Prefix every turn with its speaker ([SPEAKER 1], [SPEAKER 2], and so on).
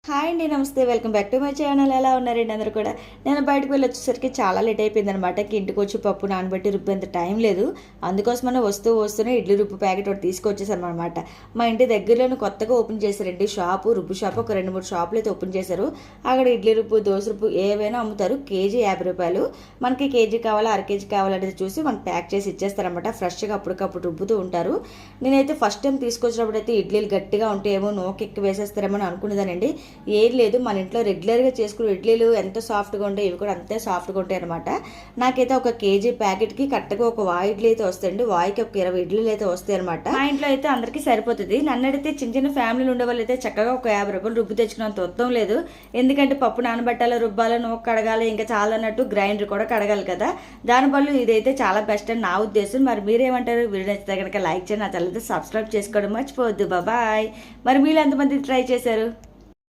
[SPEAKER 1] Hi అండి, నమస్తే. Welcome back to my channel. ఎలా ఉన్నారండి అందరూ కూడా? నేను బయటకు వెళ్ళి వచ్చేసరికి చాలా లేట్ అయిపోయింది అనమాట. ఇంటికి వచ్చి పప్పు నానబెట్టి రుబ్బేంత టైం లేదు. అందుకోసమనే వస్తూనే ఇడ్లీ రుబ్బు ప్యాకెట్ ఒకటి తీసుకొచ్చేసాను అనమాట. మా ఇంటి దగ్గరలోనే కొత్తగా ఓపెన్ చేశారండి రుబ్బు షాపు. ఒక 2-3 షాపులు అయితే ఓపెన్ చేశారు. అక్కడ ఇడ్లీ రుబ్బు, దోశ రుబ్బు ఏవైనా అమ్ముతారు. కేజీ 50 రూపాయలు. మనకి కేజీ కావాలా, అర కేజీ కావాలనేది చూసి మనకి ప్యాక్ చేసి ఇచ్చేస్తారనమాట. ఫ్రెష్గా అప్పటికప్పుడు రుబ్బుతూ ఉంటారు. నేనైతే ఫస్ట్ టైం తీసుకొచ్చినప్పుడు అయితే ఇడ్లీలు గట్టిగా ఉంటాయేమో, నోకి ఎక్కువ వేసేస్తారేమో అని అనుకునేదానండి. ఏం లేదు, మన ఇంట్లో రెగ్యులర్గా చేసుకునే ఇడ్లీలు ఎంత సాఫ్ట్గా ఉంటాయి, ఇవి కూడా అంతే సాఫ్ట్గా ఉంటాయి అనమాట. నాకైతే ఒక కేజీ ప్యాకెట్కి కరెక్ట్గా ఒక వాయి ఇడ్లీ అయితే వస్తాయండి. వాయికి ఒక 20 ఇడ్లీలు అయితే వస్తాయి అనమాట. మా ఇంట్లో అయితే అందరికీ సరిపోతుంది. నన్ను అడిగితే చిన్న చిన్న ఫ్యామిలీలు ఉండే వాళ్ళు అయితే చక్కగా ఒక 50 రూపాయలు రుబ్బు తెచ్చుకున్నంత ఉత్తరం లేదు. ఎందుకంటే పప్పు నానబెట్టాలి, రుబ్బాలి, నూక కడగాలి, ఇంకా చాలా అన్నట్టు గ్రైండర్ కూడా కడగాలి కదా. దానివల్ల ఇదైతే చాలా బెస్ట్ అని నా ఉద్దేశం. మరి మీరేమంటారు? వీడియో నచ్చితే కనుక లైక్ చేయండి, నా ఛానల్ అయితే సబ్స్క్రైబ్ చేసుకోవడం మర్చిపోవద్దు. బాయ్. మరి మీరు ఎంతమంది ట్రై చేశారు?